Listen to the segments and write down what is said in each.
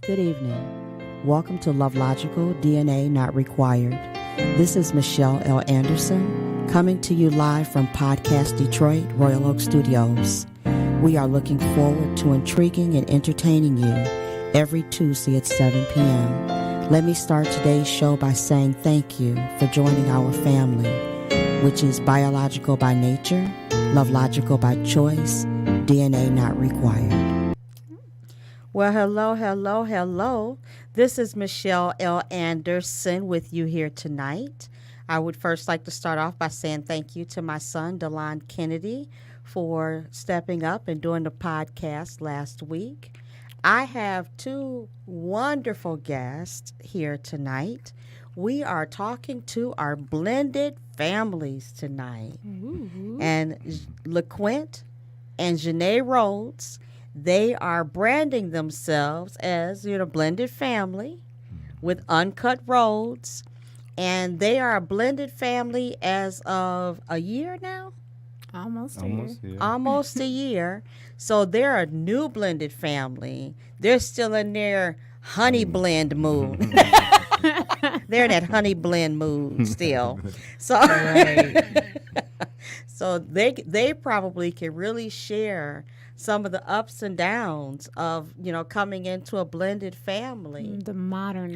Good evening. Welcome to LoveLogical, DNA Not Required. This is Michelle L. Anderson, coming to you live from Podcast Detroit, Royal Oak Studios. We are looking forward to intriguing and entertaining you every Tuesday at 7 p.m. Let me start today's show by saying thank you for joining our family, which is biological by nature, LoveLogical by choice, DNA Not Required. Well, hello. This is Michelle L. Anderson with you here tonight. I would first like to start off by saying thank you to my son, DeLon Kennedy, for stepping up and doing the podcast last week. I have two wonderful guests here tonight. We are talking to our blended families tonight. Ooh. And LaQuint and Janae Rhodes, they are branding themselves as, blended family with Uncut Roads. And they are a blended family as of a year now? Almost a year. Almost a year. So they're a new blended family. They're still in their honey blend mood. They're in that honey blend mood still. So, so they probably can really share some of the ups and downs of, coming into a blended family. The modern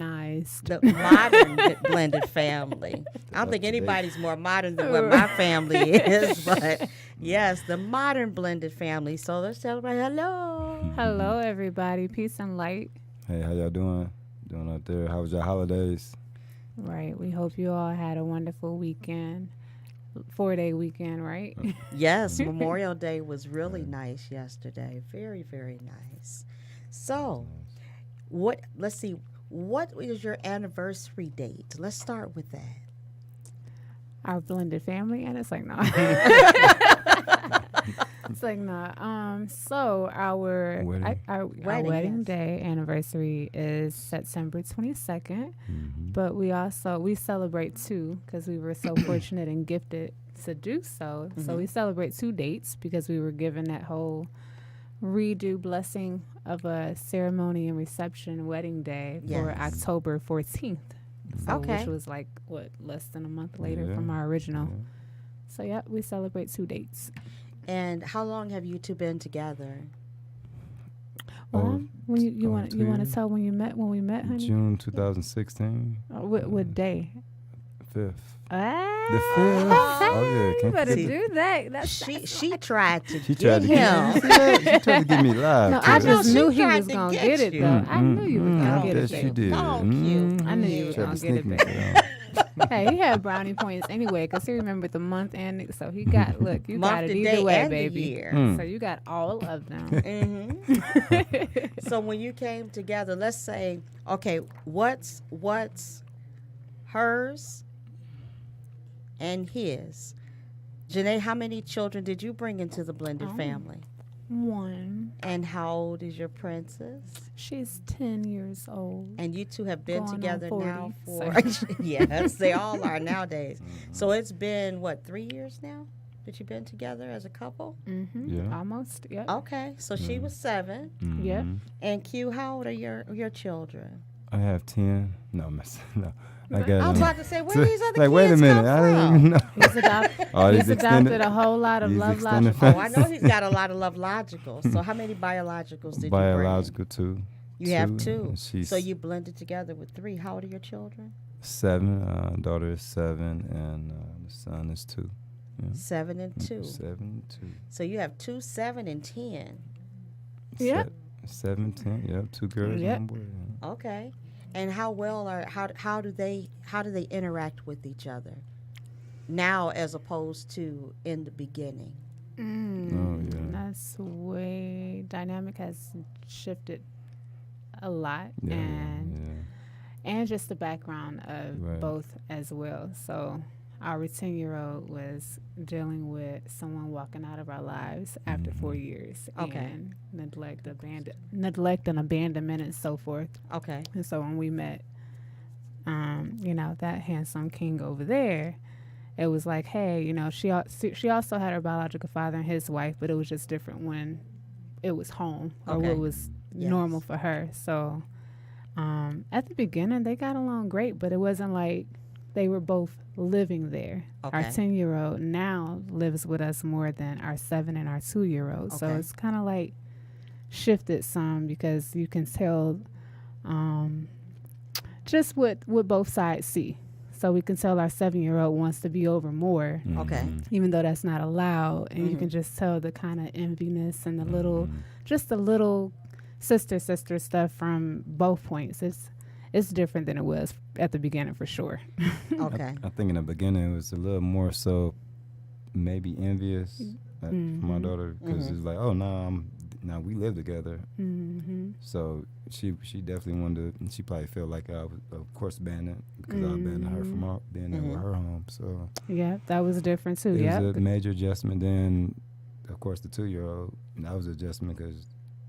blended family. I don't think anybody's more modern than what my family is, but yes, the modern blended family. So let's celebrate. Hello, everybody. Peace and light. Hey, how y'all doing? Doing out there? How was your holidays? Right. We hope you all had a wonderful weekend. 4-day weekend, right? Yes, Memorial Day was really nice yesterday. Very, very nice. So, let's see, what is your anniversary date? Let's start with that. Our blended family, and it's like, no. It's like, no. So our wedding day anniversary is September 22nd, but we celebrate two because we were so fortunate and gifted to do so. Mm-hmm. So we celebrate two dates because we were given that whole redo blessing of a ceremony and reception wedding day for October 14th. So, which was like, less than a month later from our original. Yeah. So, we celebrate two dates. And how long have you two been together? Well, you want to tell when we met, honey? June 2016. What day? 5th. The 5th. You better do that. She tried to get him. She tried to get me live. No, I just knew he was going to get it, though. I knew you were going to get it. Yes, you did. I knew you were going to get it, baby. Hey, he had brownie points anyway because he remembered the month and so he got you got it either way, baby. So you got all of them. Mm-hmm. So when you came together, let's say, okay, what's hers and his? Janae, how many children did you bring into the blended family? 1. And how old is your princess? She's 10 years old. And you two have been together 40, now for... Yes, they all are nowadays. So it's been, 3 years now that you've been together as a couple? Mm-hmm. Yeah. Almost, yep. Okay, so she was 7. Mm-hmm. Yep. And Q, how old are your children? I have 10. No. I was about to say, where these other kids wait a minute. come I didn't even know. He's adopted a whole lot of LoveLogical. Oh, I know he's got a lot of LoveLogicals. So how many biologicals did you bring? Biological 2. You have 2. So you blended together with 3. How old are your children? 7. Daughter is 7, and the son is 2. Yeah. 7 and 2. 7 and 2. So you have 2, 7, and 10. Yep. 7, 10. Yep. 2 girls. Yep. 1 boy. Yeah. Okay. And how do they interact with each other now as opposed to in the beginning? That's way dynamic has shifted a lot, and just the background of both as well. So our 10-year-old was dealing with someone walking out of our lives after 4 years, and neglect and abandonment and so forth. Okay. And so when we met, that handsome king over there, it was like, hey, she also had her biological father and his wife, but it was just different when it was home or what was normal for her. So At the beginning, they got along great, but it wasn't like they were both living there. Okay. Our 10-year-old now lives with us more than our 7 and our 2-year-old. Okay. So it's kind of like shifted some because you can tell just what both sides see. So we can tell our 7-year-old wants to be over more, Okay. even though that's not allowed. And you can just tell the kind of enviness and the little sister stuff from both points. It's different than it was at the beginning for sure. Okay. I think in the beginning it was a little more so maybe envious for my daughter because it's like, oh, now we live together. So she definitely wanted to, and she probably felt like I was, of course, banned because I banned her from being there with her home. So yeah, that was different too. It was a major adjustment. Then, of course, the 2-year-old, that was an adjustment because,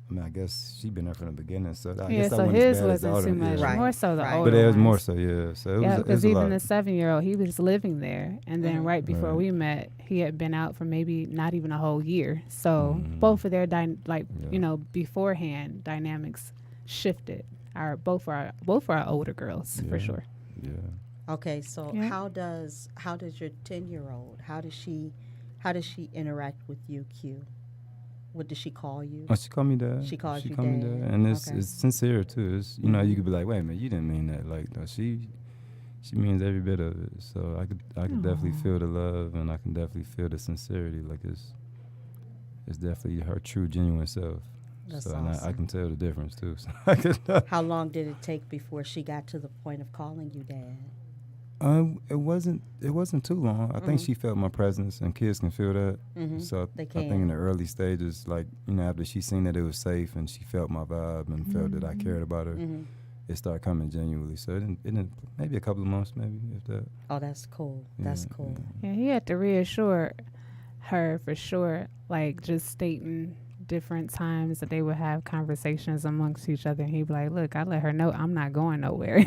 I mean, I guess she'd been there from the beginning. So I guess so his wasn't too much. Right. More so the older But it was ones. more so, yeah. So it was because a even lot. the 7-year-old, he was living there, and then right before we met, he had been out for maybe not even a whole year. So both of their beforehand dynamics shifted. Both our older girls for sure. Yeah. Okay, so how does your 10-year-old, how does she interact with you, Q? What does she call you? Oh, she called me dad. She calls you me dad. dad, and it's sincere too. It's you could be like, wait a minute, you didn't mean that. Like, no, she means every bit of it. So I could definitely feel the love, and I can definitely feel the sincerity. Like it's definitely her true, genuine self. That's awesome. awesome. I can tell the difference too. So How long did it take before she got to the point of calling you dad? It wasn't too long. I think she felt my presence, and kids can feel that. So I think in the early stages, like after she seen that it was safe and she felt my vibe and felt that I cared about her, it started coming genuinely. So it didn't maybe a couple of months, maybe if that. Oh, that's cool. That's cool. Yeah, he had to reassure her for sure, like just stating different times that they would have conversations amongst each other, and he'd be like, look, I let her know I'm not going nowhere.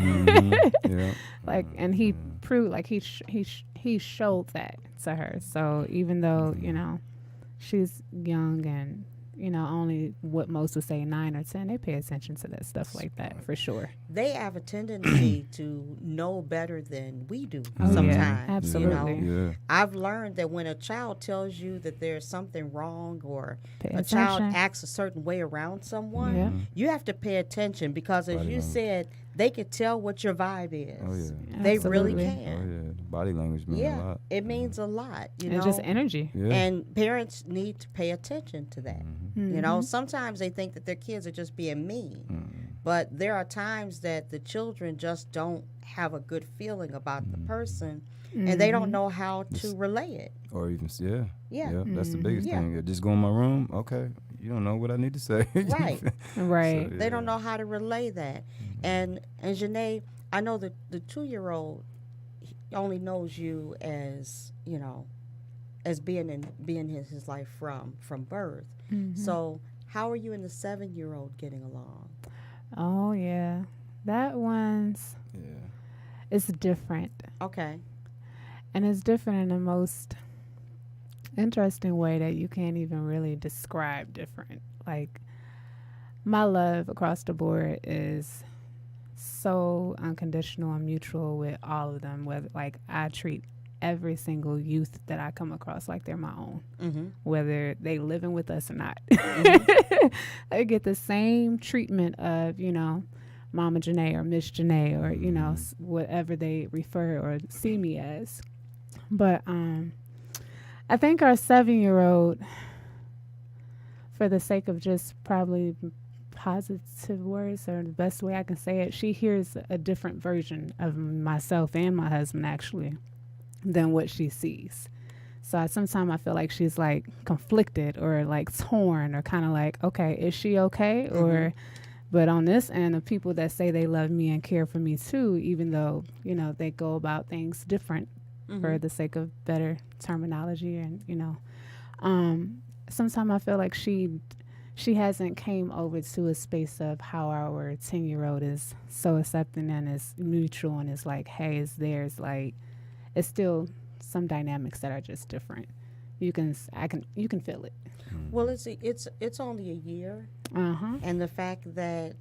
Like, and he proved, like he showed that to her. So even though she's young and only what most would say 9 or 10, they pay attention to that stuff like that for sure. They have a tendency to know better than we do sometimes. Yeah, absolutely. I've learned that when a child tells you that there's something wrong or pay a child acts a certain way around someone, you have to pay attention because, as you said, they can tell what your vibe is. Oh, yeah. They Absolutely. really can. Oh, yeah. Body language means a lot. It means a lot. And just energy. Yeah. And parents need to pay attention to that. Sometimes they think that their kids are just being mean. But there are times that the children just don't have a good feeling about the person, and they don't know how to relay it. Or even, Yeah. That's the biggest thing. Just go in my room, okay, you don't know what I need to say. Right. Right. So, They don't know how to relay that. And Janae, I know that the 2-year-old only knows you as, as being in his life from birth. So how are you and the 7-year-old getting along? Oh, yeah. That one's, it's different. Okay. And it's different in the most interesting way that you can't even really describe different. Like, my love across the board is so unconditional and mutual with all of them. Whether, like, I treat every single youth that I come across like they're my own, whether they living with us or not. I get the same treatment of, Mama Janae or Miss Janae or, whatever they refer or see me as. But I think our 7-year-old, for the sake of just probably positive words or the best way I can say it, she hears a different version of myself and my husband actually than what she sees. So sometimes I feel like she's like conflicted or like torn or kind of like, okay, is she okay? Or, but on this end of people that say they love me and care for me too, even though, they go about things different for the sake of better terminology. And, sometimes I feel like she hasn't came over to a space of how our 10-year-old is so accepting and is mutual and is like, hey, it's theirs. Like, it's still some dynamics that are just different. You can feel it. Well, it's only a year, and the fact that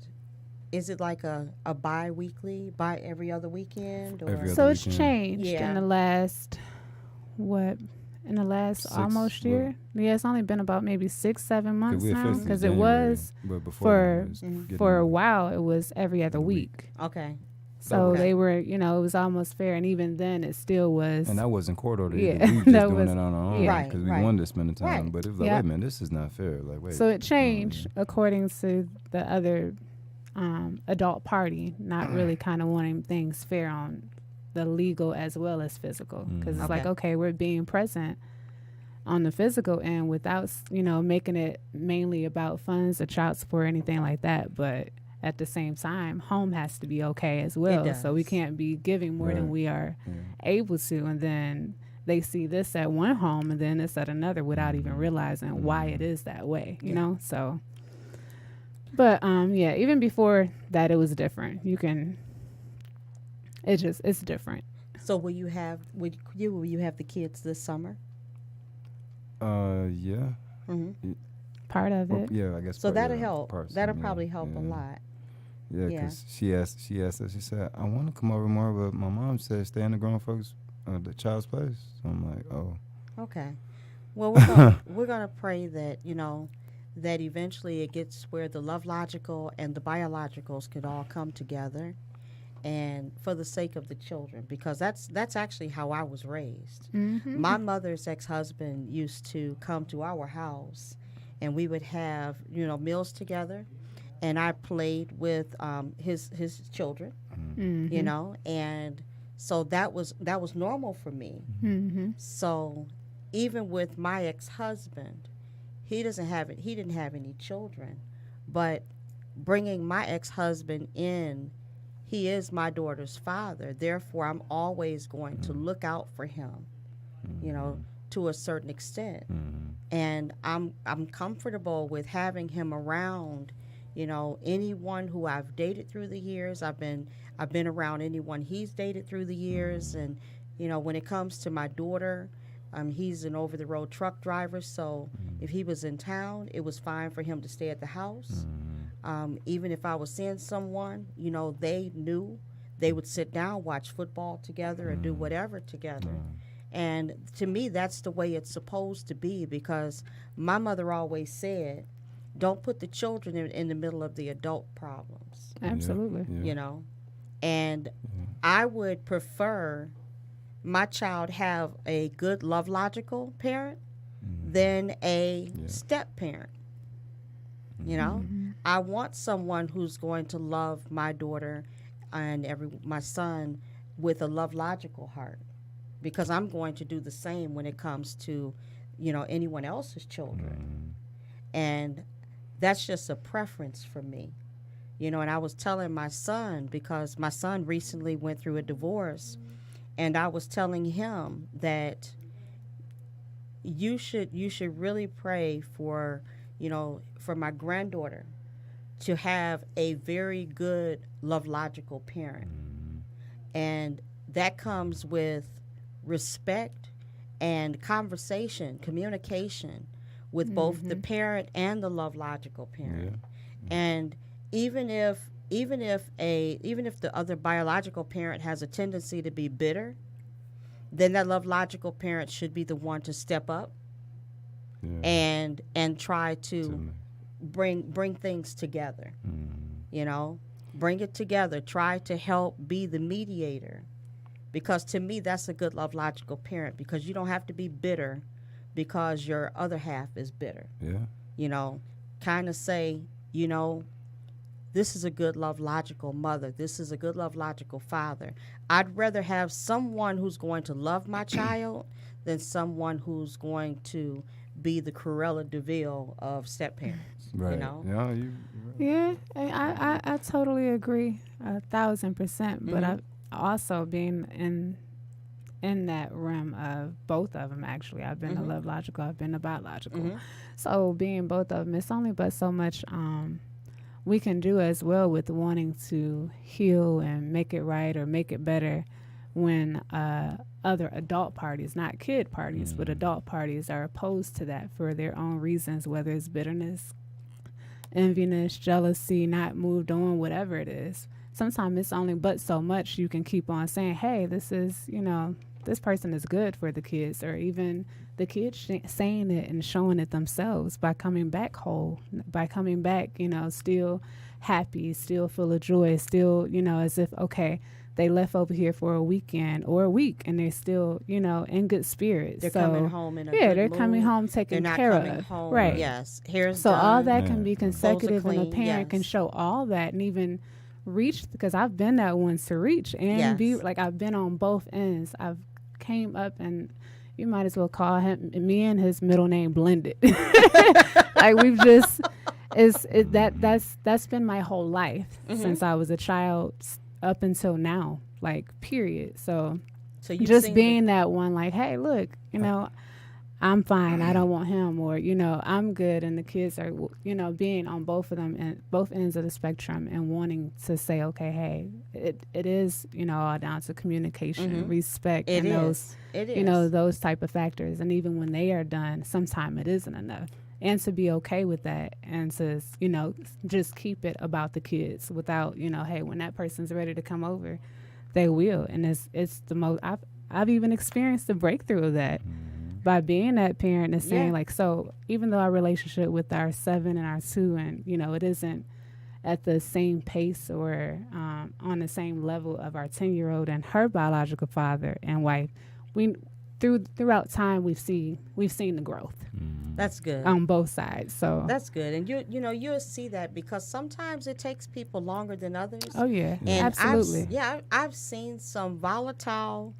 is it like a bi-weekly, by every other weekend? Or? Every So other it's weekend. changed Yeah. in the last, almost year. Yeah, it's only been about maybe 6-7 months now. Because it was but before then, it was for a while, it was every other week. Okay. So they were, it was almost fair. And even then, it still was. And that wasn't court order Yeah, either. We were just doing it on our own because we wanted to spend the time. Right. But it was like, wait a minute, this is not fair. Like, wait. So it changed according to the other adult party, not really kind of wanting things fair on the legal as well as physical. Because it's like, okay, we're being present on the physical end without, making it mainly about funds or child support or anything like that. But at the same time, home has to be okay as well. So we can't be giving more than we are able to. And then they see this at one home and then it's at another without even realizing why it is that way, you know? So, but even before that, it was different. It's different. So will you have the kids this summer? Yeah. Mm-hmm. Part of it. Yeah, I guess. So that'll help. That'll probably help a lot. Yeah, because she asked us, she said, I want to come over more, but my mom said stay in the grown folks, the child's place. So I'm like, oh. Okay. Well, we're gonna pray that, that eventually it gets where the LoveLogical and the biologicals could all come together, and for the sake of the children, because that's actually how I was raised. Mm-hmm. My mother's ex-husband used to come to our house, and we would have, meals together. And I played with his children, and so that was normal for me. Mm-hmm. So even with my ex-husband, he didn't have any children, but bringing my ex-husband in, he is my daughter's father. Therefore, I'm always going to look out for him, to a certain extent, and I'm comfortable with having him around. Anyone who I've dated through the years, I've been around anyone he's dated through the years, and when it comes to my daughter, he's an over-the-road truck driver, so if he was in town, it was fine for him to stay at the house. Even if I was seeing someone, they knew they would sit down, watch football together, or do whatever together. And to me, that's the way it's supposed to be, because my mother always said, don't put the children in the middle of the adult problems. Absolutely. Yeah. And I would prefer my child have a good LoveLogical parent than a step parent. I want someone who's going to love my daughter and my son with a LoveLogical heart, because I'm going to do the same when it comes to, anyone else's children. And that's just a preference for me. And I was telling my son, because my son recently went through a divorce, and I was telling him that you should really pray for, for my granddaughter to have a very good LoveLogical parent. And that comes with respect and conversation, communication with both the parent and the LoveLogical parent. And even if the other biological parent has a tendency to be bitter, then that LoveLogical parent should be the one to step up and try to bring things together. Bring it together. Try to help be the mediator, because to me that's a good LoveLogical parent, because you don't have to be bitter because your other half is bitter. Kind of say, this is a good LoveLogical mother. This is a good LoveLogical father. I'd rather have someone who's going to love my child than someone who's going to be the Cruella DeVille of step parents. Right. Yeah, you're right. Yeah, I totally agree 1,000%. But I also being in that realm of both of them, actually. I've been a LoveLogical, I've been a biological. So being both of them, it's only but so much we can do as well with wanting to heal and make it right or make it better when other adult parties, not kid parties, but adult parties are opposed to that for their own reasons, whether it's bitterness, enviness, jealousy, not moved on, whatever it is. Sometimes it's only but so much you can keep on saying, hey, this is, this person is good for the kids, or even the kids saying it and showing it themselves by coming back whole, by coming back, still happy, still full of joy, still, as if, okay, they left over here for a weekend or a week and they're still, in good spirits. They're coming home in a good they're mood. coming home taken care of. They're not coming home. Right. Yes. Hair's so done. all that can be consecutive, Clothes are and a clean. parent can show all that and even reach, because I've been that one to reach and be like, I've been on both ends. I've came up, and you might as well call me and his middle name blended. Like we've just, that's been my whole life since I was a child up until now, like period. So just being that one, like, hey, look, I'm fine, I don't want him, or I'm good, and the kids are being on both of them and both ends of the spectrum and wanting to say, okay, hey, it is all down to communication, respect, and those those type of factors. And even when they are done, sometimes it isn't enough, and to be okay with that, and to just keep it about the kids without hey, when that person's ready to come over, they will. And it's the most I've even experienced the breakthrough of that by being that parent and saying like, so even though our relationship with our 7 and our 2, and it isn't at the same pace or on the same level of our 10-year-old and her biological father and wife, throughout time we've seen the growth. That's good on both sides. So that's good, and you'll see that, because sometimes it takes people longer than others. Oh yeah, and absolutely. I've seen some volatile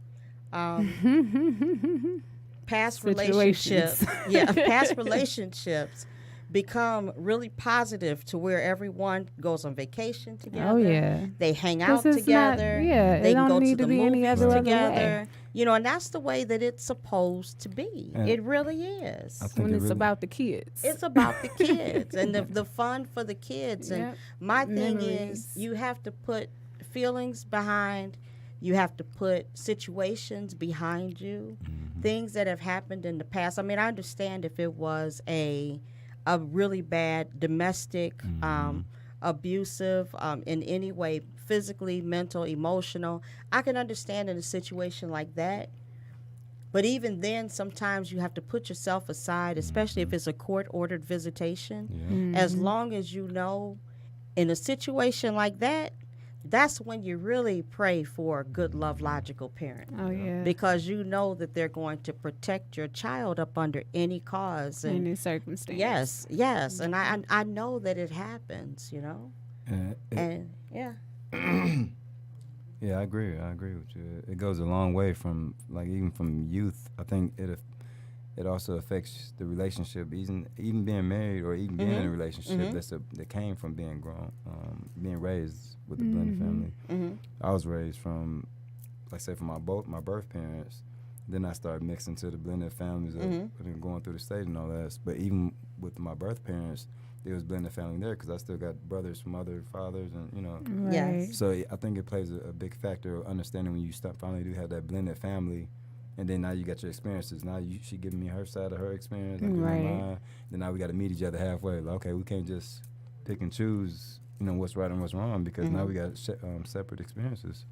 past relationships. Past relationships become really positive to where everyone goes on vacation together. Oh yeah, they hang out together. They can go to the movies together. And that's the way that it's supposed to be. It really is. When it's about the kids. It's about the kids and the fun for the kids. And my thing is, you have to put feelings behind. You have to put situations behind you, things that have happened in the past. I mean, I understand if it was a really bad domestic, abusive, in any way, physically, mental, emotional. I can understand in a situation like that. But even then, sometimes you have to put yourself aside, especially if it's a court-ordered visitation. As long as you know, in a situation like that, that's when you really pray for a good LoveLogical parent. Oh, yeah. Because you know that they're going to protect your child up under any cause. And any circumstance. Yes. And I know that it happens, Yeah, I agree with you. It goes a long way from, like, even from youth. I think it also affects the relationship, even being married or even being in a relationship that came from being grown, being raised with the blended family. I was raised from, like, say, from my birth parents. Then I started mixing to the blended families of going through the stage and all that. But even with my birth parents, there was blended family there because I still got brothers from other fathers, and Right. Yes. So I think it plays a big factor of understanding when you finally do have that blended family. And then now you got your experiences. Now she giving me her side of her experience, I'm giving her mine. Then now we got to meet each other halfway. Like, okay, we can't just pick and choose, what's right and what's wrong, because now we got separate experiences.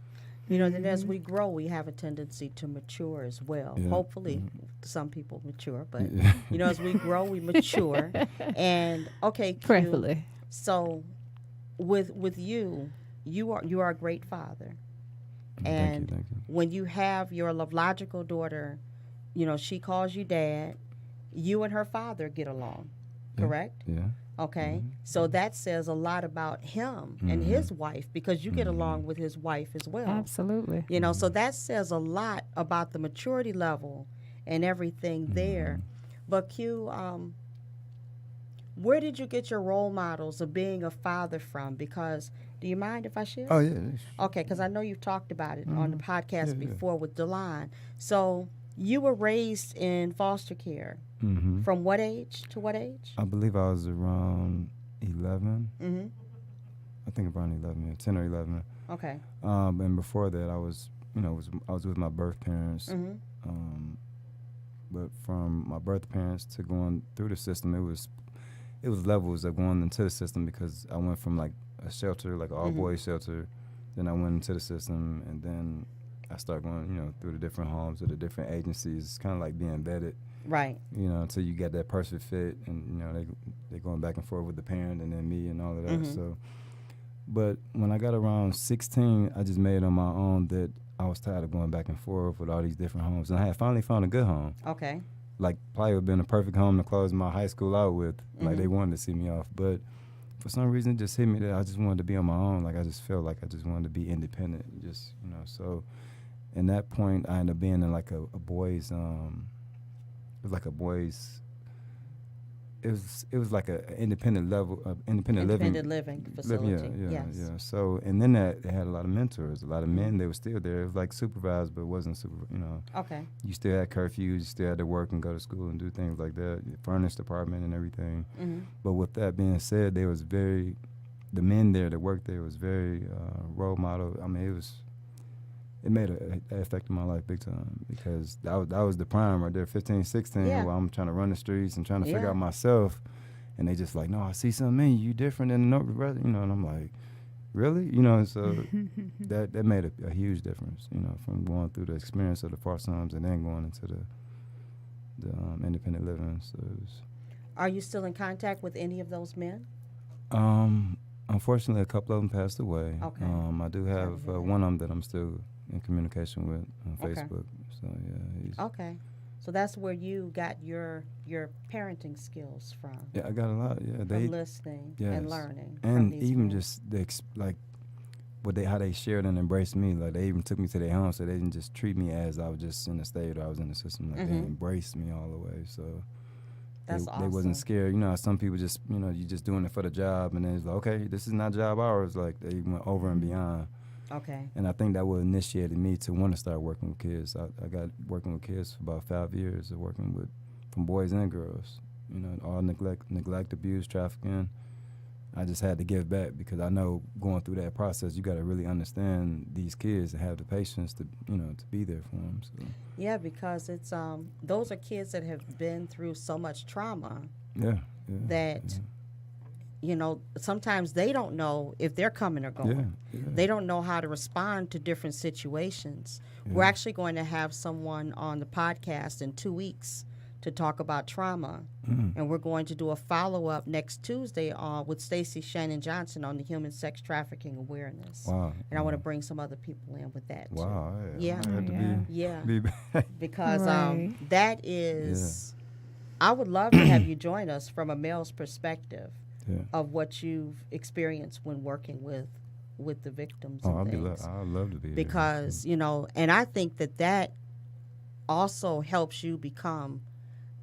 Then as we grow, we have a tendency to mature as well. Yeah. Hopefully, some people mature, but as we grow, we mature. And okay, Q, Prayerfully. so with you are a great father. And Thank you. when you have your LoveLogical daughter, she calls you dad. You and her father get along, correct? Yeah. Okay, so that says a lot about him and his wife, because you get along with his wife as well. Absolutely. So that says a lot about the maturity level and everything there. But Q, where did you get your role models of being a father from? Because, do you mind if I share? Oh, yeah. Okay, because I know you've talked about it on the podcast before with Delon. So you were raised in foster care. From what age to what age? I believe I was around 11. I think around 11, 10 or 11. Okay. And before that, I was with my birth parents. But from my birth parents to going through the system, it it was levels of going into the system, because I went from like a shelter, like an all-boys shelter, then I went into the system, and then I started going, you know, through the different homes or the different agencies. It's kind of like being vetted, right? You know, until you get that perfect fit, and you know they going back and forth with the parent and then me and all of that. So, but when I got around 16, I just made it on my own that I was tired of going back and forth with all these different homes, and I had finally found a good home. Okay. Like probably would have been a perfect home to close my high school out with. Like they wanted to see me off, but for some reason it just hit me that I just wanted to be on my own. Like I just felt like I just wanted to be independent, just, you know. So in that point, I ended up being in like a boys, it was like a boys, it was like an independent living facility. Yeah. So, and then they had a lot of mentors, a lot of men. They were still there. It was like supervised, but it wasn't super. You know. Okay. You still had curfews. You still had to work and go to school and do things like that. The furnace department and everything. But with that being said, the men there that worked there was very role model. I mean, it made an effect in my life big time, because that was the prime right there, 15, 16, where I'm trying to run the streets and trying to figure out myself. And they just like, no, I see something in you different than the brother, you know. And I'm like, really? You know, so that made a huge difference, you know, from going through the experience of the foster homes and then going into the independent living. So are you still in contact with any of those men? Unfortunately, a couple of them passed away. Okay. I do have one of them that I'm still in communication with on Facebook. So yeah. Okay. So that's where you got your parenting skills from. Yeah, I got a lot. Yeah, from listening and learning, and even just how they shared and embraced me. Like they even took me to their home, so they didn't just treat me as I was just in the state or I was in the system. Like they embraced me all the way. So that's awesome. They wasn't scared. You know, some people just, you know, you just doing it for the job, and then it's like, okay, this is not job hours. Like they went over and beyond. Okay. And I think that what initiated me to want to start working with kids. I got working with kids for about 5 years of working with, from boys and girls, you know, all neglect, abuse, trafficking. I just had to give back, because I know going through that process, you got to really understand these kids and have the patience to, you know, to be there for them. So. Yeah, because it's those are kids that have been through so much trauma. That. You know, sometimes they don't know if they're coming or going. They don't know how to respond to different situations. We're actually going to have someone on the podcast in 2 weeks to talk about trauma. And we're going to do a follow-up next Tuesday with Stacey Shannon Johnson on the human sex trafficking awareness. Wow. And I want to bring some other people in with that, too. Wow. Because that is, I would love to have you join us from a male's perspective. Of what you've experienced when working with the victims. I'd love to be because you know, and I think that also helps you become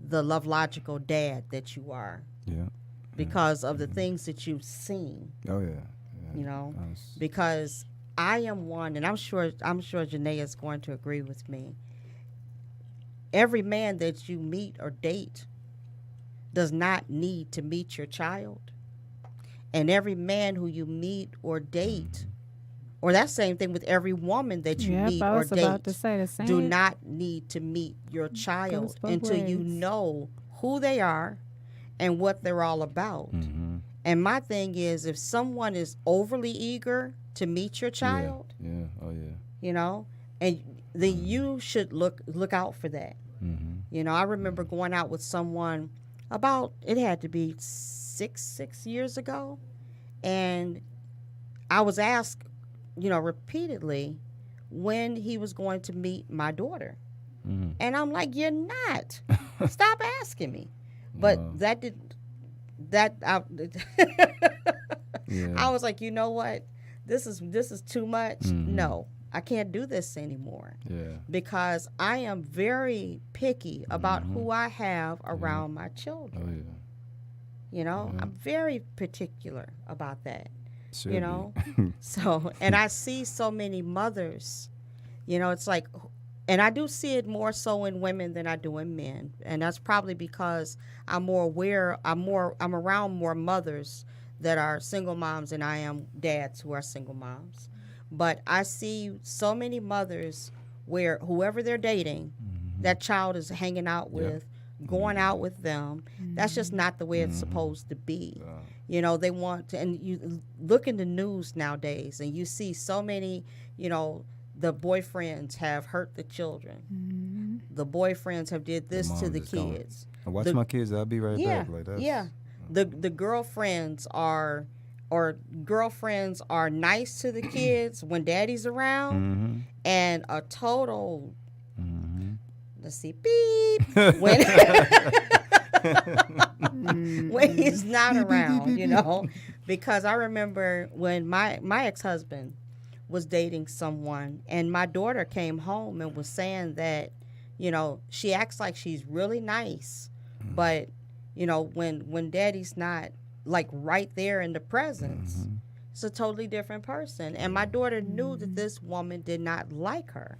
the LoveLogical dad that you are. Because of the things that you've seen. You know, because I am one, and I'm sure Janae is going to agree with me. Every man that you meet or date does not need to meet your child. And every man who you meet or date, or that same thing with every woman that you meet or date, do not need to meet your child until you know who they are and what they're all about. And my thing is, if someone is overly eager to meet your child, you know, and then you should look out for that. You know, I remember going out with someone it had to be six years ago, and I was asked, you know, repeatedly when he was going to meet my daughter. And I'm like, you're not. Stop asking me. But I was like, you know what? This is too much. No, I can't do this anymore. Because I am very picky about who I have around my children. You know, I'm very particular about that. You know, so, and I see so many mothers, you know, it's like, and I do see it more so in women than I do in men. And that's probably because I'm more aware, I'm around more mothers that are single moms than I am dads who are single moms. But I see so many mothers where whoever they're dating, that child is hanging out with, going out with them. That's just not the way it's supposed to be. You know, they want to, and you look in the news nowadays and you see so many, you know, the boyfriends have hurt the children. The boyfriends have did this to the kids. I watch my kids, I'll be right back. Like that. Yeah. The girlfriends are nice to the kids when daddy's around, and a total let's see, beep when when he's not around, you know. Because I remember when my ex-husband was dating someone, and my daughter came home and was saying that, you know, she acts like she's really nice, but, you know, when daddy's not, like, right there in the presence, it's a totally different person. And my daughter knew that this woman did not like her.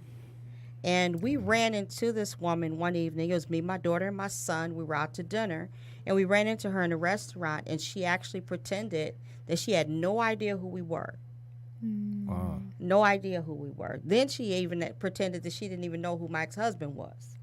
And we ran into this woman one evening. It was me, my daughter, and my son. We were out to dinner, and we ran into her in a restaurant, and she actually pretended that she had no idea who we were. Wow. No idea who we were. Then she even pretended that she didn't even know who my ex-husband was.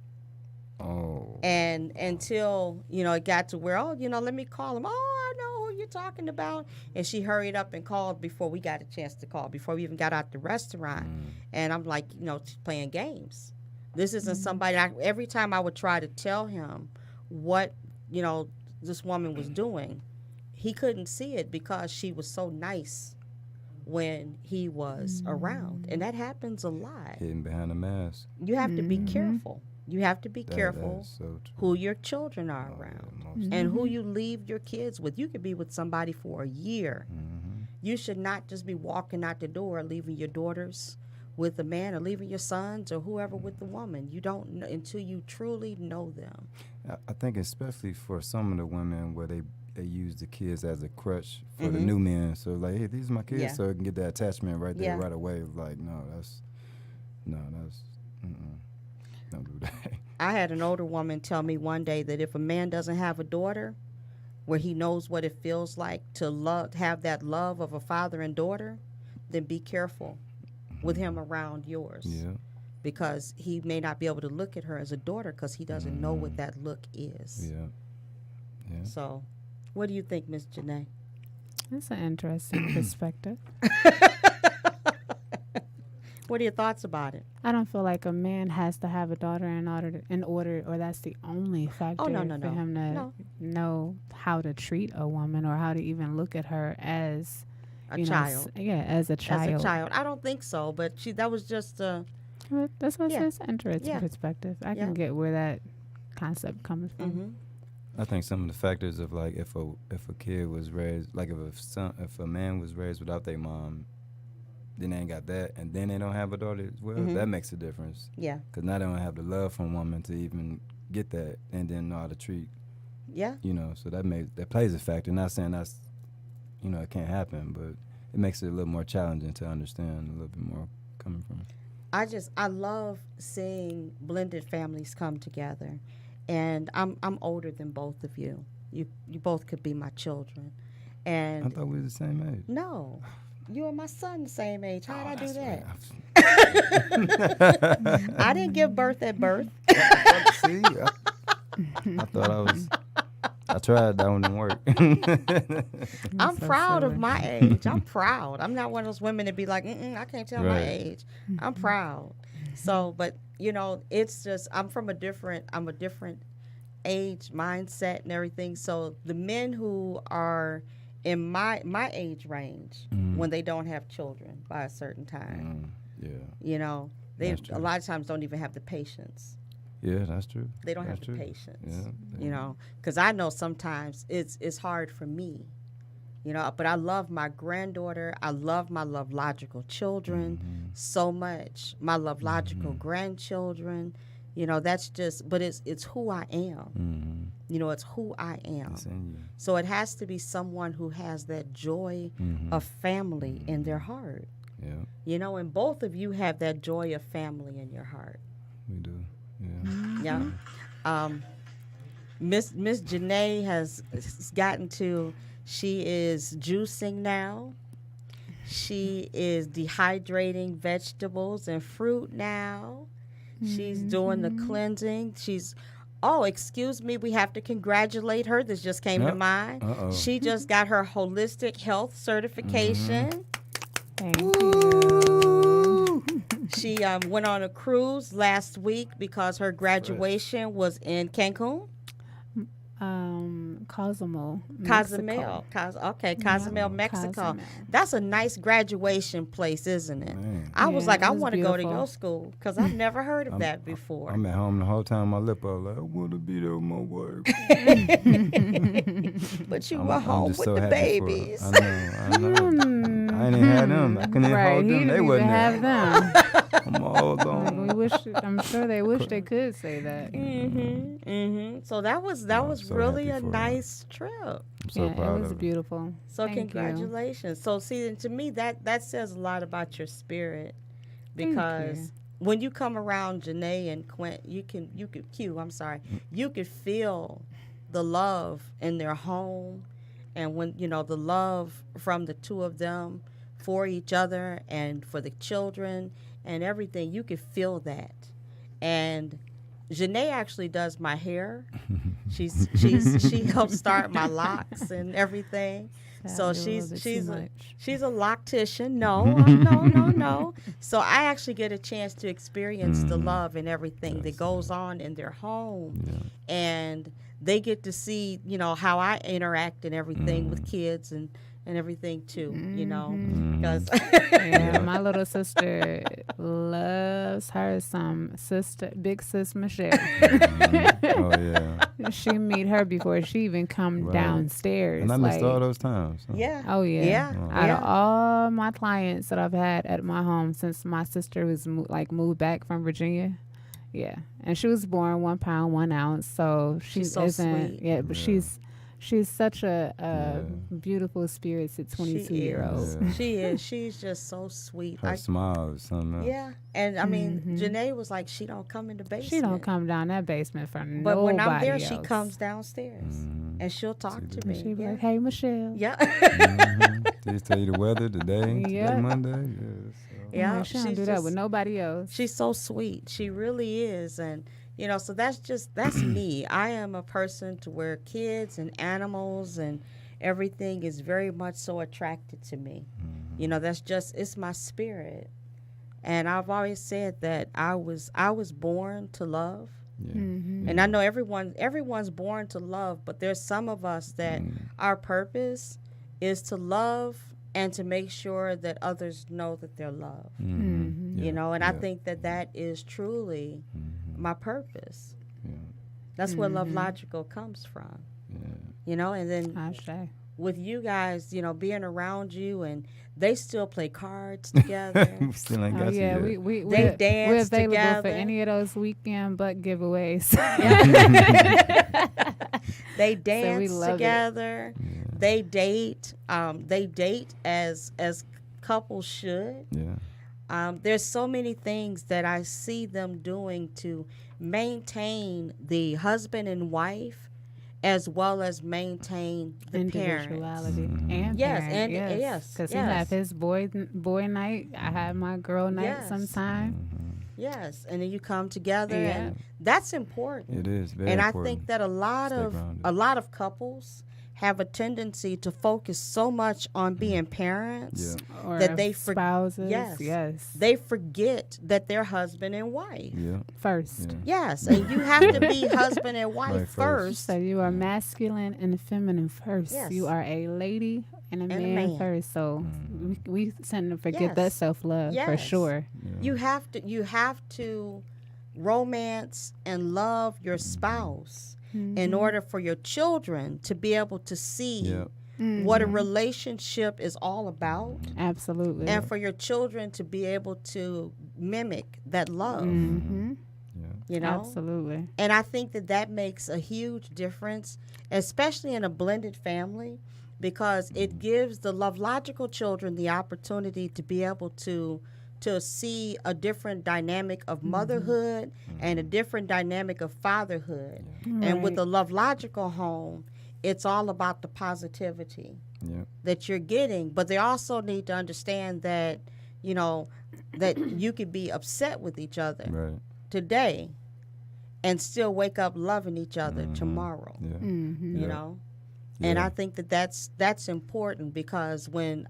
Oh. And until, you know, it got to where, oh, you know, let me call him. Oh, I know who you're talking about. And she hurried up and called before we got a chance to call, before we even got out the restaurant. And I'm like, you know, she's playing games. This isn't somebody, every time I would try to tell him what, you know, this woman was doing, he couldn't see it because she was so nice when he was around. And that happens a lot. Hidden behind a mask. You have to be careful. You have to be careful who your children are around and who you leave your kids with. You could be with somebody for a year. You should not just be walking out the door leaving your daughters with a man or leaving your sons or whoever with the woman. You don't know until you truly know them. I think especially for some of the women where they use the kids as a crutch for the new men. So like, hey, these are my kids, so I can get that attachment right there right away. Like, that's don't do that. I had an older woman tell me one day that if a man doesn't have a daughter where he knows what it feels like to have that love of a father and daughter, then be careful with him around yours. Yeah. Because he may not be able to look at her as a daughter because he doesn't know what that look is. Yeah. So, what do you think, Miss Janae? That's an interesting perspective. What are your thoughts about it? I don't feel like a man has to have a daughter in order, or that's the only factor for him to know how to treat a woman or how to even look at her as a child. As a child. As a child. I don't think so, but that was just that's what's his interesting perspective. I can get where that concept comes from. I think some of the factors of like if a kid was raised, like if a man was raised without their mom, then they ain't got that, and then they don't have a daughter. Well, that makes a difference. Yeah. Because now they don't have the love from woman to even get that, and then know how to treat. Yeah. You know, so that plays a factor. Not saying that's, you know, it can't happen, but it makes it a little more challenging to understand a little bit more coming from. I love seeing blended families come together, and I'm older than both of you. You both could be my children, and I thought we were the same age. No. You and my son the same age. How did I do that? Right. I didn't give birth at birth. See, I thought I tried. That one didn't work. I'm so proud of my age. I'm proud. I'm not one of those women that be like, I can't tell my age. I'm proud. So, but you know, it's just I'm a different age mindset and everything. So the men who are in my age range, when they don't have children by a certain time, you know, they a lot of times don't even have the patience. Yeah, that's true. They don't have the patience, you know, because I know sometimes it's hard for me, you know, but I love my granddaughter. I love my LoveLogical children so much, my LoveLogical grandchildren. You know, that's just, but it's who I am. You know, it's who I am. So it has to be someone who has that joy of family in their heart. Yeah. You know, and both of you have that joy of family in your heart. We do. Yeah. Yeah. Miss Janae has gotten to, she is juicing now. She is dehydrating vegetables and fruit now. She's doing the cleansing. She's Oh, excuse me. We have to congratulate her. This just came to mind. Uh-oh. She just got her holistic health certification. Thank you. She went on a cruise last week because her graduation was in Cancun. Cozumel, Cozumel, Mexico. Cozumel. That's a nice graduation place, isn't it? Man. I was like, I want to go to beautiful. your school because I've never heard of that before. I'm at home the whole time. My lip up like, I want to be there with my wife. But you were home with so the happy for her. babies. I know. I didn't have them. I couldn't even Right, hold he them. didn't They even wasn't have there. them. I'm all alone. I'm sure they wish they could say that. So that was so really happy a for her. nice trip. I'm so proud it was of her. beautiful. So Thank you. congratulations. So see, and to me that says a lot about your spirit, Thank because you. when you come around Janae and Quint, you could feel the love in their home, and when the love from the two of them for each other and for the children and everything, you could feel that. And Janae actually does my hair. She helps start my locks and everything. So she's a loctician. No. So I actually get a chance to experience the love and everything that goes on in their home, and they get to see how I interact and everything with kids and everything too, because my little sister loves her some big sis Michelle. Oh yeah. She meet her before she even come downstairs. And I missed all those times. So. yeah. Oh yeah. Yeah. Out of all my clients that I've had at my home since my sister was moved back from Virginia. Yeah, and she was born 1 pound 1 ounce, so She's so sweet. Yeah, but she's such a beautiful spirit at 22-year-old. Yeah. She is. She's just so sweet. Her smile is something else. Yeah, and I mean, Janae was like, she don't come in the basement. She don't come down that basement for nobody But when I'm there, else. she comes downstairs and she'll talk to me. She be like, "Hey, Michelle." Yeah. They tell you the weather today, Yeah. Monday. Yeah. She don't do that with nobody else. She's so sweet. She really is, and so that's me. I am a person to where kids and animals and everything is very much so attracted to me. It's my spirit. And I've always said that I was born to love. Yeah. And I know everyone's born to love, but there's some of us that our purpose is to love and to make sure that others know that they're loved. And I think that is truly my purpose. That's where LoveLogical comes from. And then I say. with you guys, being around you, and they still play cards together. We still ain't got you yet. They dance we're available together. for any of those weekend butt giveaways. They dance love it. together. They date. They date as couples should. Yeah. There's so many things that I see them doing to maintain the husband and wife, as well as maintain the parents. Individuality and Yes, parent, and yes, yes, because yes. he have his boy night. I have my girl night Yes. sometime. Yes, and then you come together, Yeah. and that's important. It is very And I important. think that a lot of couples have a tendency to focus so much on being parents Or that they spouses. yes, they forget that they're husband and wife. Yeah. First. Yeah. Yes, and you have to be husband and wife Right, first. So you are masculine and feminine first. Yes. You are a lady and a man first. So we tend to forget that Yes. self-love for Yes. sure. You have to romance and love your spouse in order for your children to be able to see what a relationship is all about. Absolutely. And for your children to be able to mimic that love. Absolutely. And I think that makes a huge difference, especially in a blended family, because it gives the LoveLogical children the opportunity to be able to see a different dynamic of motherhood and a different dynamic of fatherhood. And with the LoveLogical home, it's all about the positivity that you're getting. But they also need to understand that, that you could be upset with each other today, and still wake up loving each other tomorrow. Yeah. You know? And I think that's important, because when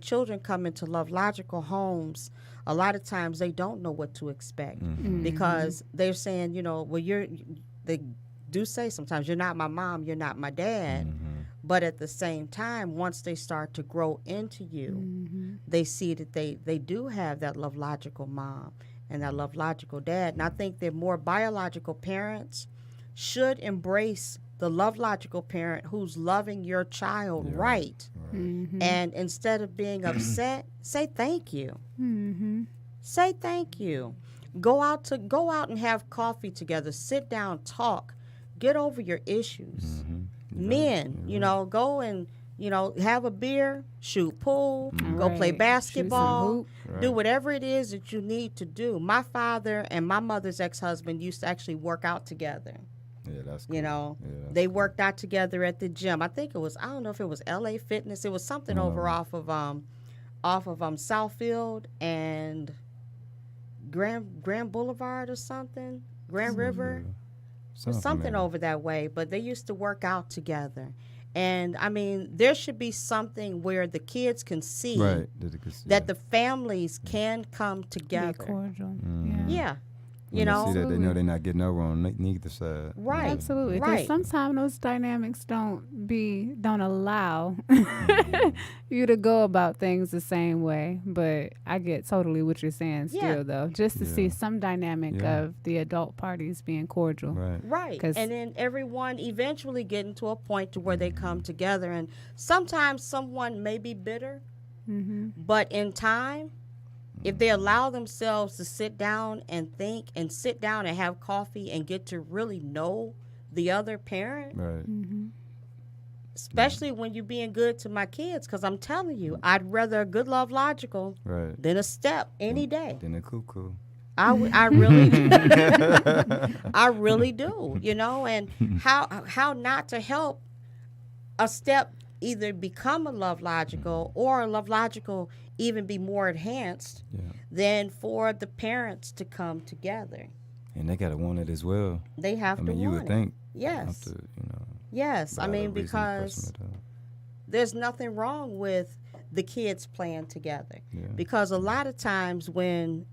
children come into LoveLogical homes, a lot of times they don't know what to expect, because they're saying, they do say sometimes, you're not my mom, you're not my dad. But at the same time, once they start to grow into you, they see that they do have that LoveLogical mom and that LoveLogical dad. And I think that more biological parents should embrace the LoveLogical parent who's loving your child right. And instead of being upset, say thank you. Say thank you. Go out and have coffee together. Sit down, talk, get over your issues. Men, go and have a beer, shoot pool, go play basketball, do whatever it is that you need to do. My father and my mother's ex-husband used to actually work out together. Yeah, that's cool. They worked out together at the gym. I think it was, I don't know if it was LA Fitness. It was something over off of Southfield and Grand Boulevard or something, Grand River. Something over that way, but they used to work out together. And I mean, there should be something where the kids can see that the families can come together. Be cordial. Yeah. When they see that, they know they're not getting over on neither side. Right. Absolutely. Because sometimes those dynamics don't allow you to go about things the same way. But I get totally what you're saying still, though. Just to see some dynamic of the adult parties being cordial. Right. And then everyone eventually getting to a point to where they come together. And sometimes someone may be bitter, but in time, if they allow themselves to sit down and think and sit down and have coffee and get to really know the other parent, especially when you're being good to my kids, because I'm telling you, I'd rather a good LoveLogical than a step any day. Than a cuckoo. I really do. I really do, and how not to help a step either become a LoveLogical or a LoveLogical even be more enhanced than for the parents to come together. And they got to want it as well. They have to want it. You would think. Yes. Yes. I mean, because there's nothing wrong with the kids playing together. Because a lot of times when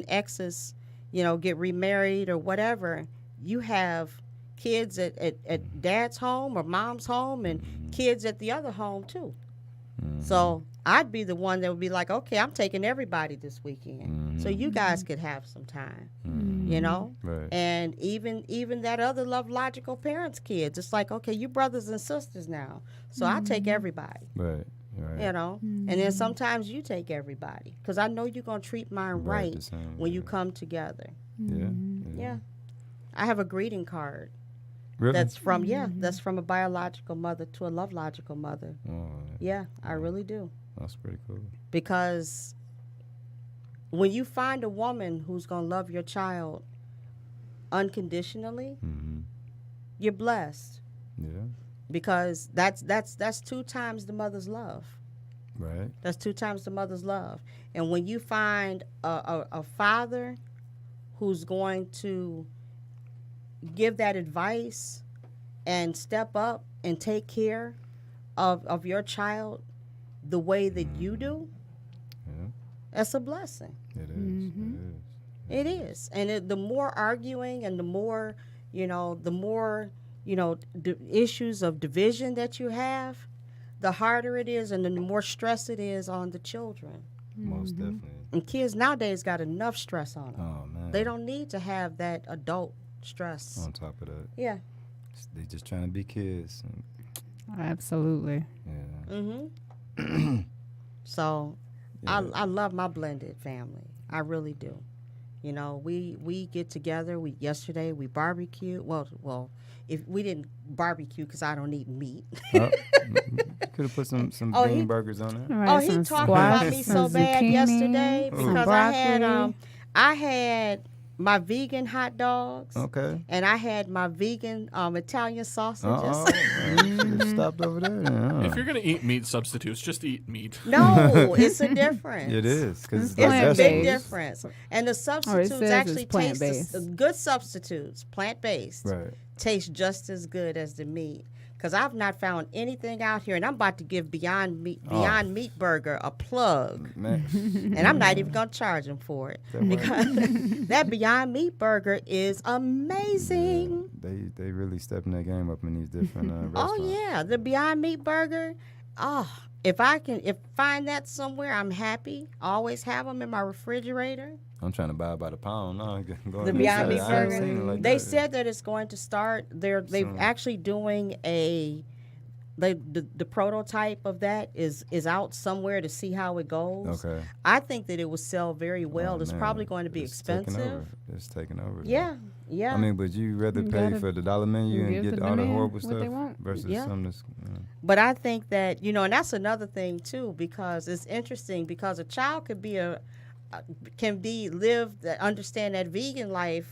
exes, get remarried or whatever, you have kids at dad's home or mom's home and kids at the other home too. So I'd be the one that would be like, okay, I'm taking everybody this weekend, so you guys could have some time, Right. And even that other LoveLogical parents' kids, it's like, okay, you brothers and sisters now, so I take everybody, right. And then sometimes you take everybody, because I know you're gonna treat mine right when you come together. Yeah. I have a greeting card. Really? That's from a biological mother to a LoveLogical mother. Yeah, I really do. That's pretty cool. Because when you find a woman who's going to love your child unconditionally, you're blessed. Yeah. Because that's 2 times the mother's love. Right. That's 2 times the mother's love. And when you find a father who's going to give that advice and step up and take care of your child the way that you do, that's a blessing. It is. It is. And the more arguing and the more issues of division that you have, the harder it is and the more stress it is on the children. Most definitely. And kids nowadays got enough stress on them. Oh, man. They don't need to have that adult stress. On top of that. Yeah. They just trying to be kids. Absolutely. Yeah. So I love my blended family. I really do. We get together. Yesterday we barbecue. Well, if we didn't barbecue because I don't eat meat. Could have put some bean burgers on there. Right, he talked about me so bad yesterday because I had my vegan hot dogs. Okay. And I had my vegan Italian sausages. Should've stopped over there. If you're gonna eat meat substitutes, just eat meat. No, it's a difference. It is, because It's a big difference. And the substitutes actually taste good substitutes, plant-based, taste just as good as the meat. Because I've not found anything out here, and I'm about to give Beyond Meat Burger a plug. And I'm not even going to charge them for it. Because that Beyond Meat Burger is amazing. Yeah, they really stepping their game up in these different restaurants. Oh, yeah. The Beyond Meat Burger, if I find that somewhere, I'm happy. Always have them in my refrigerator. I'm trying to buy it by the pound now. The Beyond Meat Burger. They said that it's going to start. They're actually doing the prototype of that is out somewhere to see how it goes. Okay. I think that it will sell very well. It's probably going to be expensive. It's taking over. Yeah. Yeah. I mean, but you rather pay for the dollar menu and get all the horrible stuff versus yeah. something that's. But I think that and that's another thing too, because it's interesting because a child could be understand that vegan life,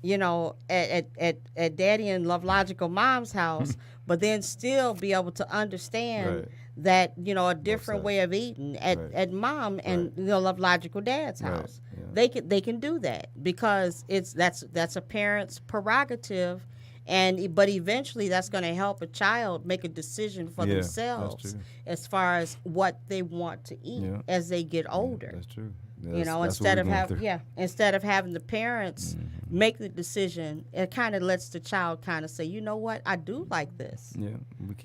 at Daddy and LoveLogical Mom's house, but then still be able to understand that a different way of eating at Mom and LoveLogical Dad's house. Yeah. They can do that because that's a parent's prerogative. But eventually that's going to help a child make a decision for themselves as far as what they want to eat as they get older. That's true. Instead of having the parents make the decision, it kind of lets the child kind of say, you know what, I do like this. Yeah,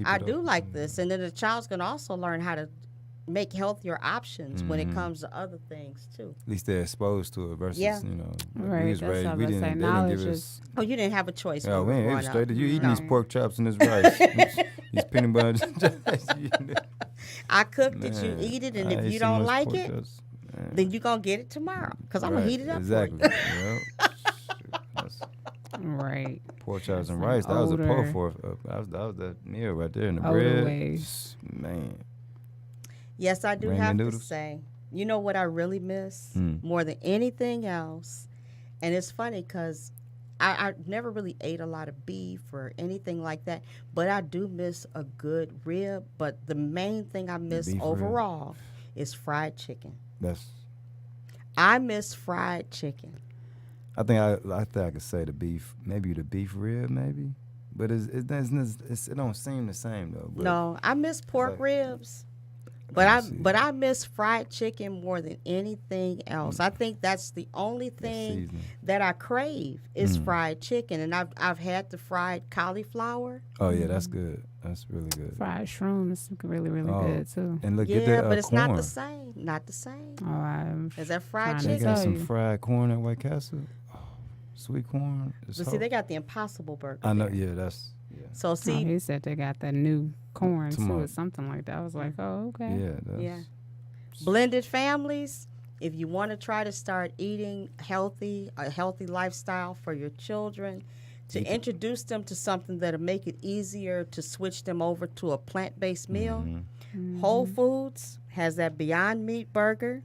I do like this, and then the child's going to also learn how to make healthier options when it comes to other things too. At least they're exposed to it versus right. We was raised, we didn't give us. Oh, you didn't have a choice. Oh man, it was straight to you eating these pork chops and this rice, these peanut butter. I cooked it, you eat it, and if you don't like it, then you're going to get it tomorrow because I'm going to heat it up for you. Right. Pork chops and rice. That was a pour for. That was that meal right there in the bread. Ways. Man. Yes, I do have to say. You know what I really miss more than anything else? And it's funny because I never really ate a lot of beef or anything like that, but I do miss a good rib. But the main thing I miss overall is fried chicken. I miss fried chicken. I think I could say the beef, maybe the beef rib, maybe, but it don't seem the same though. No, I miss pork ribs, but I miss fried chicken more than anything else. I think that's the only thing that I crave is fried chicken, and I've had the fried cauliflower. Oh yeah, that's good. That's really good. Fried shrooms, really good too. And look at that but it's corn. Not the same. Not the same. Oh, is that fried chicken? They got some fried corn at White Castle. Oh, sweet corn. But see, they got the Impossible Burger. I know. There. Yeah, that's. Yeah. So see, he said they got that new corn too, or something like that. I was like, oh, okay. Yeah. Blended families. If you want to try to start eating a healthy lifestyle for your children, to introduce them to something that'll make it easier to switch them over to a plant-based meal. Whole Foods has that Beyond Meat Burger,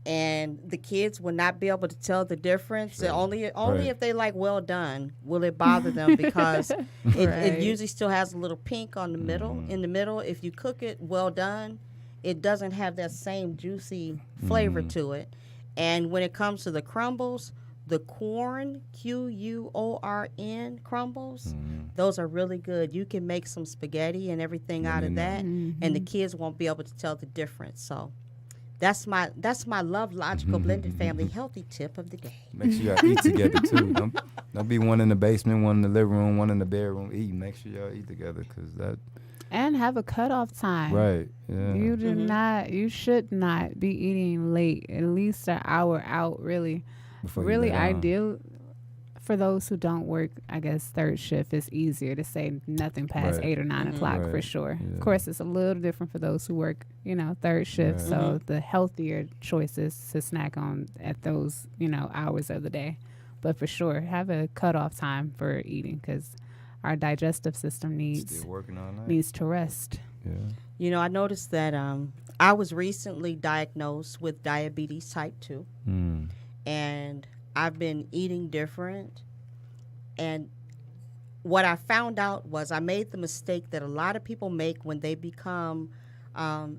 and the kids will not be able to tell the difference. Sure. Only if they like well done will it bother them because it usually still has a little pink on the middle. In the middle, if you cook it well done, it doesn't have that same juicy flavor to it. And when it comes to the crumbles, the corn, Quorn crumbles, those are really good. You can make some spaghetti and everything out of that, and the kids won't be able to tell the difference. So that's my LoveLogical blended family healthy tip of the day. Make sure y'all eat together too. Don't be one in the basement, one in the living room, one in the bedroom eating. Make sure y'all eat together and have a cutoff time. Right. Yeah. You should not be eating late. At least an hour out, really. Really ideal for those who don't work, I guess third shift is easier to say nothing past 8 or 9 o'clock for sure. Yeah. Of course, it's a little different for those who work, third shift. Right. So the healthier choices to snack on at those, hours of the day. But for sure, have a cutoff time for eating because our digestive system needs to rest. Yeah. I noticed that I was recently diagnosed with diabetes type 2. And I've been eating different. And what I found out was I made the mistake that a lot of people make when they become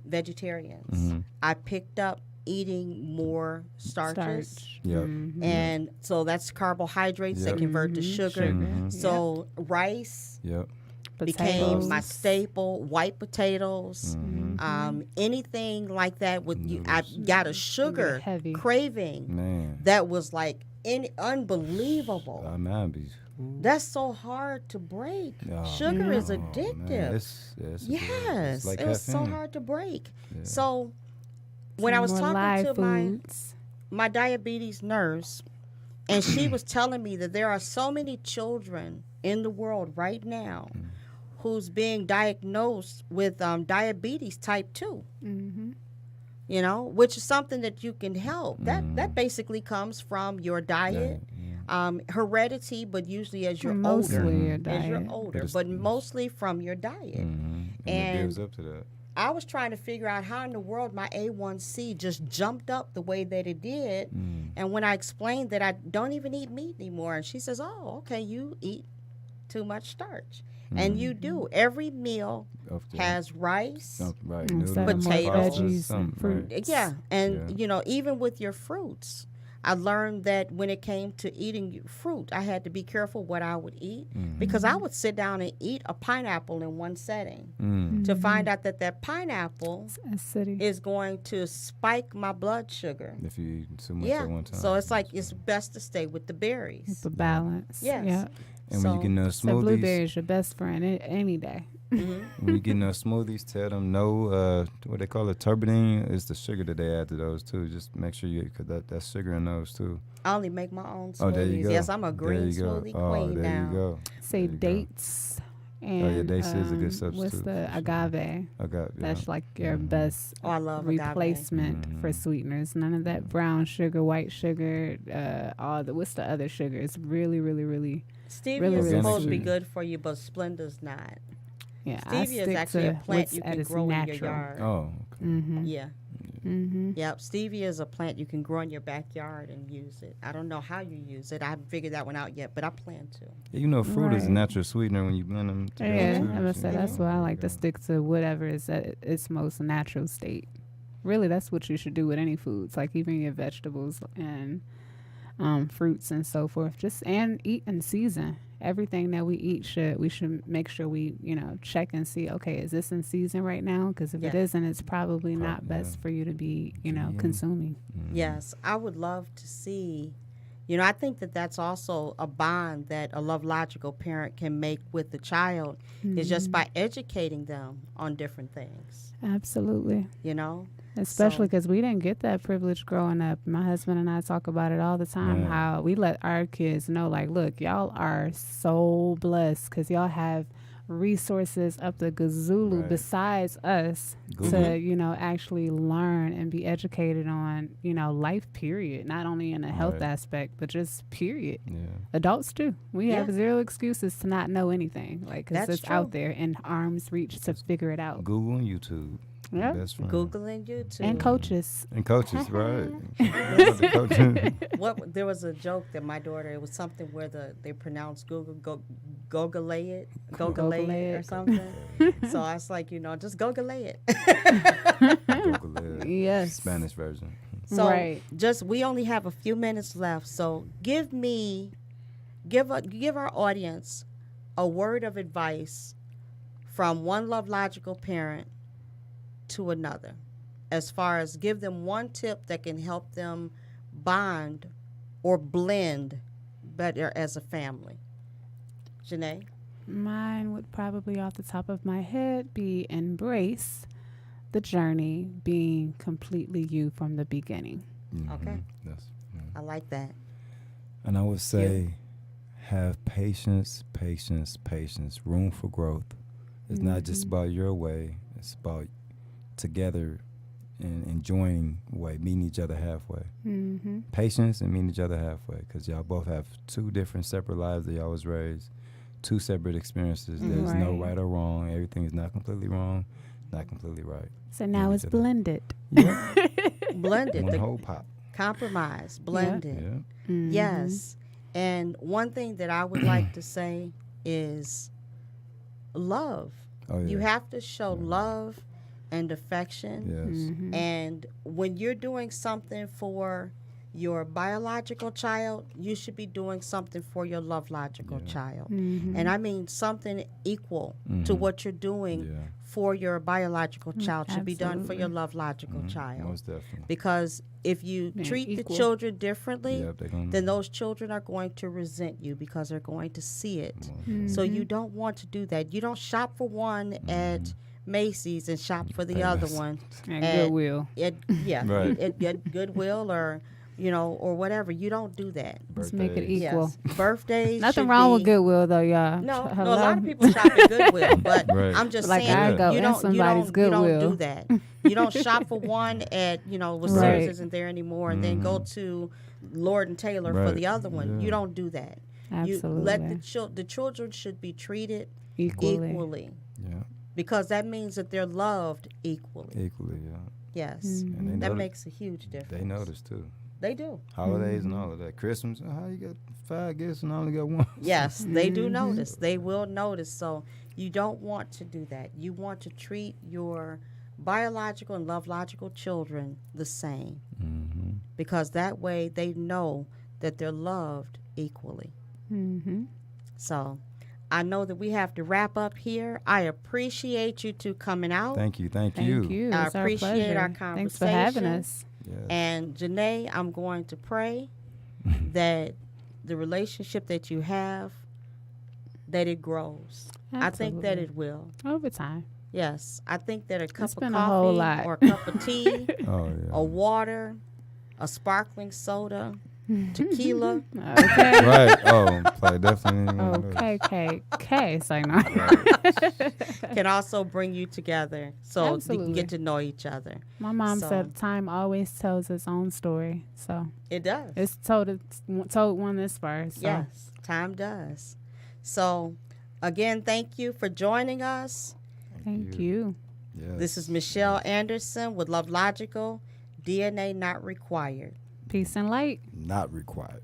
vegetarians. I picked up eating more starches. And so that's carbohydrates that convert to sugar. So rice became my staple. White potatoes, anything like that. I got a sugar craving that was like unbelievable. That's so hard to break. Sugar is addictive. It was so hard to break. So when I was talking to my diabetes nurse, and she was telling me that there are so many children in the world right now who's being diagnosed with diabetes type 2. You know, which is something that you can help. That basically comes from your diet. Heredity, but usually as you're older, but mostly from your diet. And it builds up to that. I was trying to figure out how in the world my A1C just jumped up the way that it did. And when I explained that I don't even eat meat anymore, and she says, "Oh, okay, you eat too much starch." And you do. Every meal has rice, potatoes, veggies, and fruits. And you know, even with your fruits, I learned that when it came to eating fruit, I had to be careful what I would eat because I would sit down and eat a pineapple in one setting to find out that pineapple is going to spike my blood sugar. If you eat too much at one time. So it's like it's best to stay with the berries. It's a balance. Yes. Yeah. And when you get those smoothies. Blueberry is your best friend any day. When you get those smoothies, tell them no, what they call it, turbidine is the sugar that they add to those too. Just make sure because that's sugar in those too. I only make my own smoothies. Oh, there you go. Yes, I'm a green smoothie queen there now. You go. Say dates. And, dates is a good substitute. What's the agave? That's like your best replacement for sweeteners. None of that brown sugar, white sugar, what's the other sugar? It's really, really, really. Stevia is supposed to be good for you, but Splenda's not. Yeah, stevia is actually a plant you can grow in your yard. Oh, okay. Yeah. Yep, stevia is a plant you can grow in your backyard and use it. I don't know how you use it. I haven't figured that one out yet, but I plan to. Yeah, you know, fruit is a natural sweetener when you blend them together. Yeah, that's why I like to stick to whatever is at its most natural state. Really, that's what you should do with any foods, like even your vegetables and fruits and so forth. And eat in season. Everything that we eat we should make sure we check and see, okay, is this in season right now? Because if it isn't, it's probably not best for you to be consuming. Yes, I would love to see. I think that's also a bond that a LoveLogical parent can make with the child is just by educating them on different things. Absolutely. Especially because we didn't get that privilege growing up. My husband and I talk about it all the time, how we let our kids know, like, look, y'all are so blessed because y'all have resources up the gazulu besides us to, actually learn and be educated on, life, period. Not only in a health aspect, but just period. Yeah. Adults too. We have zero excuses to not know anything, like, because it's out there in arm's reach to figure it out. Google and YouTube. Yep. Google and YouTube. And coaches. Right. There was a joke that my daughter, it was something where they pronounced Google, Google-lay it or something. So I was like, just Google-lay it. Google it. Yes. Spanish version. So we only have a few minutes left. So give our audience a word of advice from one LoveLogical parent to another, as far as give them one tip that can help them bond or blend better as a family. Janae? Mine would probably off the top of my head be embrace the journey, being completely you from the beginning. Okay. Yes. I like that. And I would say have patience, room for growth. It's not just about your way, it's about together and enjoying meeting each other halfway. Patience and meeting each other halfway, because y'all both have two different separate lives that y'all was raised, two separate experiences. There's no right or wrong. Everything is not completely wrong, not completely right. So now it's blended. Blended. One whole pot. Compromise, blending. Yeah. Mm-hmm. Yes. And one thing that I would like to say is love. Oh, yeah. You have to show love and affection. Yes. Mm-hmm. And when you're doing something for your biological child, you should be doing something for your LoveLogical child. Mm-hmm. And I mean something equal to what you're doing for your biological child should be done for your LoveLogical child. Most definitely. Because if you treat equal. the children differently, Yep, then those children are going to resent you because they're going to see it. So you don't want to do that. You don't shop for one at Macy's and shop for the other one at Goodwill. At Goodwill or or whatever. You don't do that. Let's make it equal. Yes. Birthdays. Nothing wrong with Goodwill though, y'all. No, a lot of people shop at Goodwill, but I'm just like saying I go you in don't somebody's you Goodwill. don't do that. You don't shop for one at with Sears isn't there anymore, and then go to Lord and Taylor for the other one. You don't do that. Absolutely. You let the children should be treated equally. Yeah. Because that means that they're loved equally. Equally, yeah. Yes. And That makes a huge difference. They notice too. They do. Holidays and all of that. Christmas, how you got 5 gifts and I only got 1? Yes, they do notice. They will notice. So you don't want to do that. You want to treat your biological and LoveLogical children the same. Mm-hmm. Because that way they know that they're loved equally. Mm-hmm. So I know that we have to wrap up here. I appreciate you two coming out. Thank you. Thank you. I It's our appreciate pleasure. our conversation. Thanks for having us. Yes. And Janae, I'm going to pray that the relationship that you have, that it grows. Absolutely. I think that it will. Over time. Yes. I think that a cup of been coffee a whole lot. or a cup of tea, Oh, yeah. a water, a sparkling soda, tequila. Okay. Right. Oh, play definitely. One of those. Okay. Say no. can also bring you together so you Absolutely. can get to know each other. My mom So- said time always tells its own story. So It does. it's told one this first. So. Yes, time does. So, again, thank you for joining us. Thank you. Yes. This is Michelle Anderson with LoveLogical, DNA Not Required. Peace and light. Not required.